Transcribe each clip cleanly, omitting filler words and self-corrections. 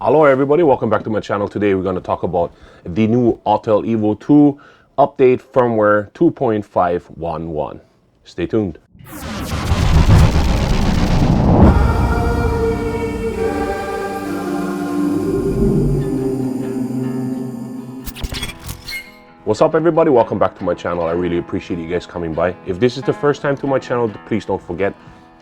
Hello everybody, welcome back to my channel. Today we're going to talk about the new Autel Evo 2 update firmware 2.511. Stay tuned. What's up everybody, welcome back to my channel. I really appreciate you guys coming by. If this is the first time to my channel, please don't forget,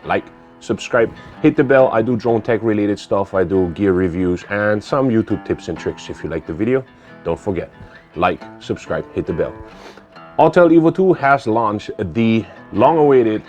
like, subscribe, hit the bell. I do drone tech related stuff, I do gear reviews and some YouTube tips and tricks. If you like the video, don't forget, like, subscribe, hit the bell. Autel Evo 2 has launched the long awaited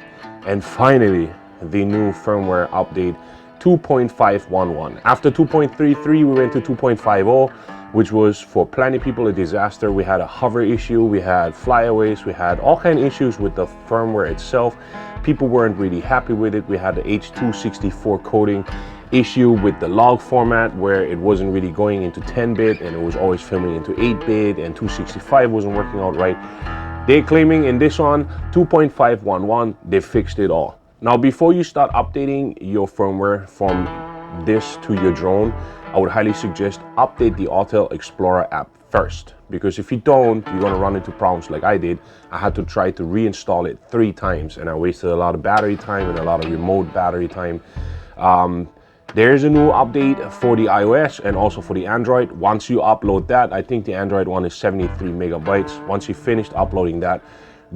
and finally the new firmware update 2.511. After 2.33 we went to 2.50, which was for plenty of people a disaster. We had a hover issue, we had flyaways, we had all kind of issues with the firmware itself. People weren't really happy with it. We had the H.264 coding issue with the log format where it wasn't really going into 10-bit and it was always filming into 8-bit, and 265 wasn't working out right. They're claiming in this one 2.511 they fixed it all. Now before you start updating your firmware from this to your drone, I would highly suggest update the Autel Explorer app first, because if you don't, you're going to run into problems like I did. I had to try to reinstall it 3 times and I wasted a lot of battery time and a lot of remote battery time. There's a new update for the iOS and also for the Android. Once you upload that, I think the Android one is 73 megabytes. Once you finished uploading that,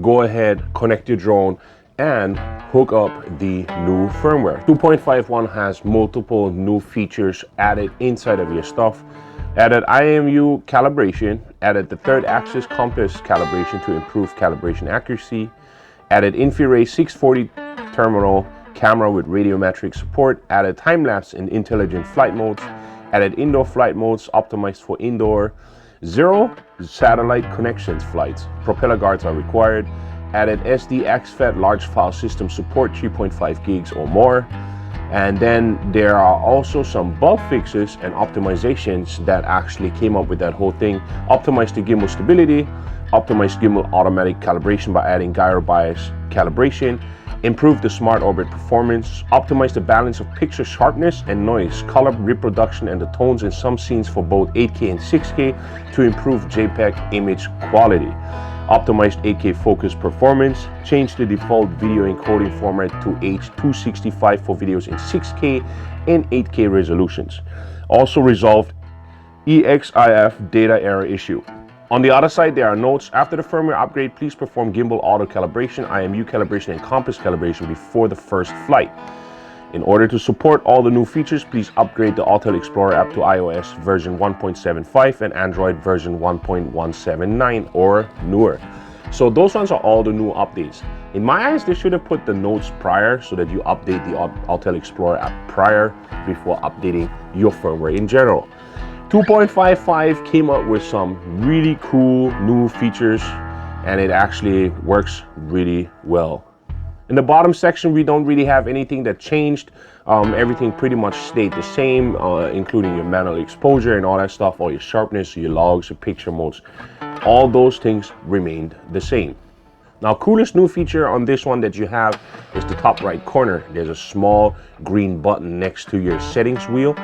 go ahead, connect your drone and hook up the new firmware. 2.51 has multiple new features added inside of your stuff. Added IMU calibration, added the 3rd axis compass calibration to improve calibration accuracy, added infrared 640 terminal camera with radiometric support, added time-lapse and intelligent flight modes, added indoor flight modes optimized for indoor, 0 satellite connections flights, propeller guards are required, added SD exFAT large file system support 3.5 gigs or more. And then there are also some bug fixes and optimizations that actually came up with that whole thing. Optimize the gimbal stability, optimize gimbal automatic calibration by adding gyro bias calibration, improve the smart orbit performance, optimize the balance of picture sharpness and noise, color reproduction and the tones in some scenes for both 8K and 6K to improve JPEG image quality. Optimized 8K focus performance, change the default video encoding format to H.265 for videos in 6K and 8K resolutions. Also resolved EXIF data error issue. On the other side, there are notes. After the firmware upgrade, please perform gimbal auto calibration, IMU calibration, and compass calibration before the first flight. In order to support all the new features, please upgrade the Autel Explorer app to iOS version 1.75 and Android version 1.179 or newer. So those ones are all the new updates. In my eyes, they should have put the notes prior so that you update the Autel Explorer app prior before updating your firmware in general. 2.55 came up with some really cool new features and it actually works really well. In the bottom section, we don't really have anything that changed. Everything pretty much stayed the same, including your manual exposure and all that stuff, all your sharpness, your logs, your picture modes. All those things remained the same. Now, coolest new feature on this one that you have is the top right corner. There's a small green button next to your settings wheel.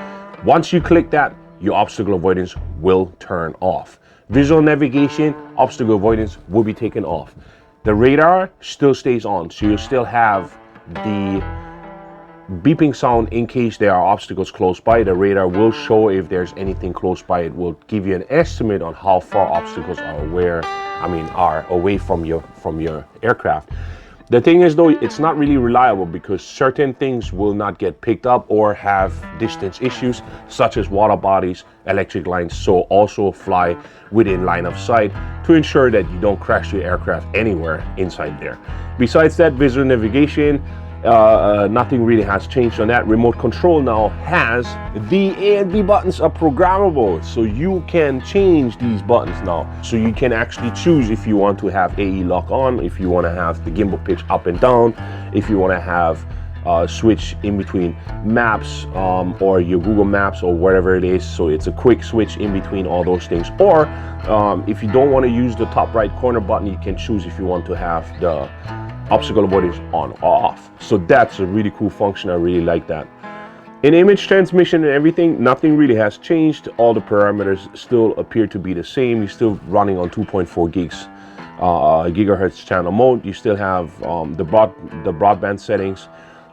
Once you click that, your obstacle avoidance will turn off. Visual navigation, obstacle avoidance will be taken off. The radar still stays on, so you'll still have the beeping sound in case there are obstacles close by. The radar will show if there's anything close by. It will give you an estimate on how far obstacles are away from your aircraft. The thing is though, it's not really reliable because certain things will not get picked up or have distance issues, such as water bodies, electric lines, so also fly within line of sight to ensure that you don't crash your aircraft anywhere inside there. Besides that, visual navigation, nothing really has changed on that. Remote control now has the A and B buttons are programmable, so you can change these buttons now. So you can actually choose if you want to have AE lock on, if you want to have the gimbal pitch up and down, if you want to have switch in between maps or your Google Maps or whatever it is. So it's a quick switch in between all those things. Or if you don't want to use the top right corner button, you can choose if you want to have the obstacle avoidance on or off. So that's a really cool function. I really like that. In image transmission and everything, nothing really has changed. All the parameters still appear to be the same. You're still running on 2.4 gigahertz channel mode. You still have the broadband settings.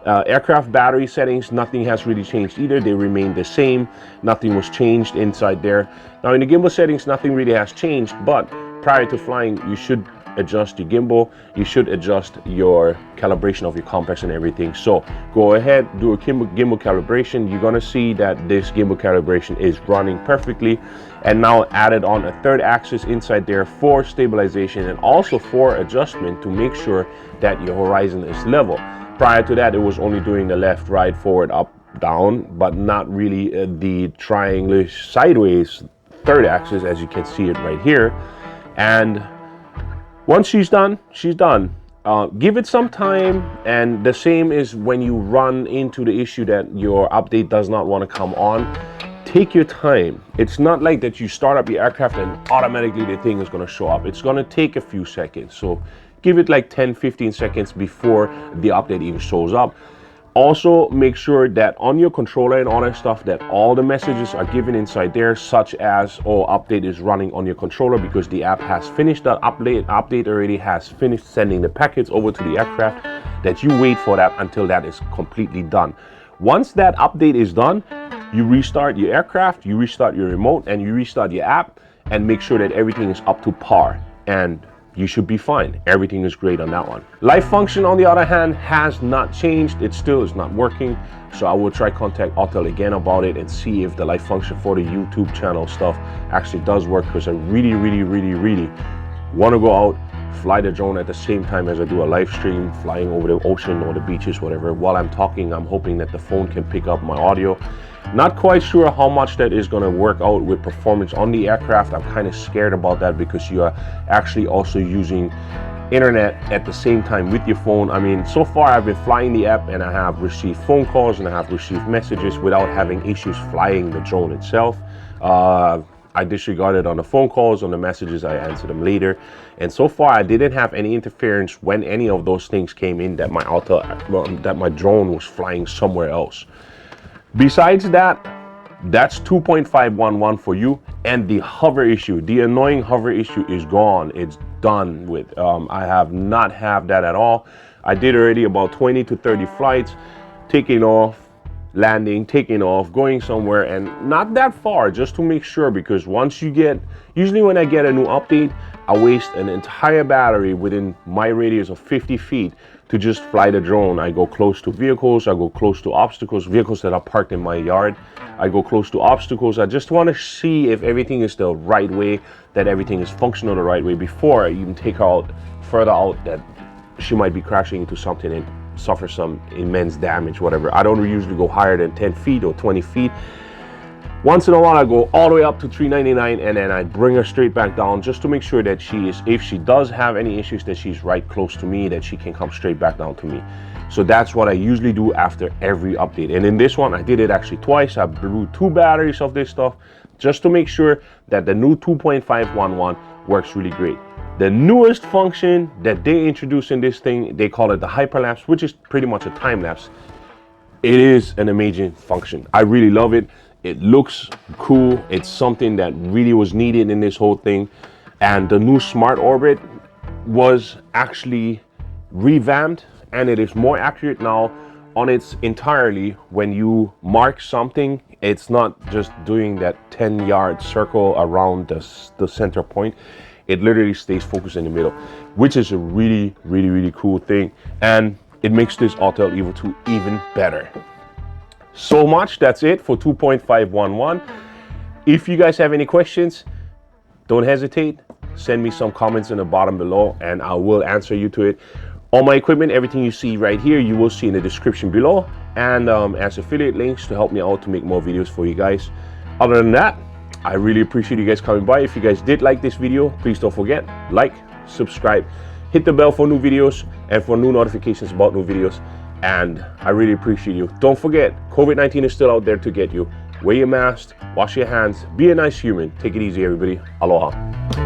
Aircraft battery settings, nothing has really changed either. They remain the same. Nothing was changed inside there. Now in the gimbal settings, nothing really has changed, but prior to flying, you should adjust your gimbal. You should adjust your calibration of your complex and everything. So go ahead, do a gimbal calibration. You're gonna see that this gimbal calibration is running perfectly, and now added on a third axis inside there for stabilization and also for adjustment to make sure that your horizon is level. Prior to that, it was only doing the left, right, forward, up, down, but not really the triangular sideways third axis, as you can see it right here. And once she's done, she's done. Give it some time, and the same is when you run into the issue that your update does not want to come on. Take your time. It's not like that you start up your aircraft and automatically the thing is going to show up. It's going to take a few seconds. So give it like 10-15 seconds before the update even shows up. Also, make sure that on your controller and all that stuff, that all the messages are given inside there, such as, oh, update is running on your controller because the app has finished that update already has finished sending the packets over to the aircraft, that you wait for that until that is completely done. Once that update is done, you restart your aircraft, you restart your remote, and you restart your app, and make sure that everything is up to par, and you should be fine. Everything is great on that one. Live function, on the other hand, has not changed. It still is not working. So I will try contact Autel again about it and see if the live function for the YouTube channel stuff actually does work, because I really want to go out, fly the drone at the same time as I do a live stream, flying over the ocean or the beaches, whatever. While I'm talking, I'm hoping that the phone can pick up my audio. Not quite sure how much that is going to work out with performance on the aircraft. I'm kind of scared about that, because you are actually also using internet at the same time with your phone. I mean, so far I've been flying the app and I have received phone calls and I have received messages without having issues flying the drone itself. I disregarded on the phone calls, on the messages, I answered them later. And so far I didn't have any interference when any of those things came in that my drone was flying somewhere else. Besides that, that's 2.511 for you, and the hover issue, the annoying hover issue, is gone. It's done with. I have not had that at all. I did already about 20 to 30 flights, taking off, landing, taking off, going somewhere, and not that far, just to make sure, because once you get, usually when I get a new update, I waste an entire battery within my radius of 50 feet to just fly the drone. I go close to vehicles, I go close to obstacles, vehicles that are parked in my yard. I go close to obstacles. I just want to see if everything is the right way, that everything is functional the right way, before I even take her out further out that she might be crashing into something and suffer some immense damage, whatever. I don't usually go higher than 10 feet or 20 feet. Once in a while I go all the way up to 399, and then I bring her straight back down, just to make sure that she is, if she does have any issues, that she's right close to me, that she can come straight back down to me. So that's what I usually do after every update. And in this one, I did it actually twice. I blew 2 batteries of this stuff just to make sure that the new 2.511 works really great. The newest function that they introduced in this thing, they call it the hyperlapse, which is pretty much a time lapse. It is an amazing function. I really love it. It looks cool. It's something that really was needed in this whole thing. And the new Smart Orbit was actually revamped, and it is more accurate now on its entirely. When you mark something, it's not just doing that 10-yard circle around the center point. It literally stays focused in the middle, which is a really cool thing. And it makes this Autel Evo 2 even better. So much, that's it for 2.511. If you guys have any questions, don't hesitate. Send me some comments in the bottom below, and I will answer you to it. All my equipment, everything you see right here, you will see in the description below, and as affiliate links to help me out to make more videos for you guys. Other than that, I really appreciate you guys coming by. If you guys did like this video, please don't forget, like, subscribe, hit the bell for new videos and for new notifications about new videos. And I really appreciate you. Don't forget, COVID-19 is still out there to get you. Wear your mask, wash your hands, be a nice human. Take it easy, everybody. Aloha.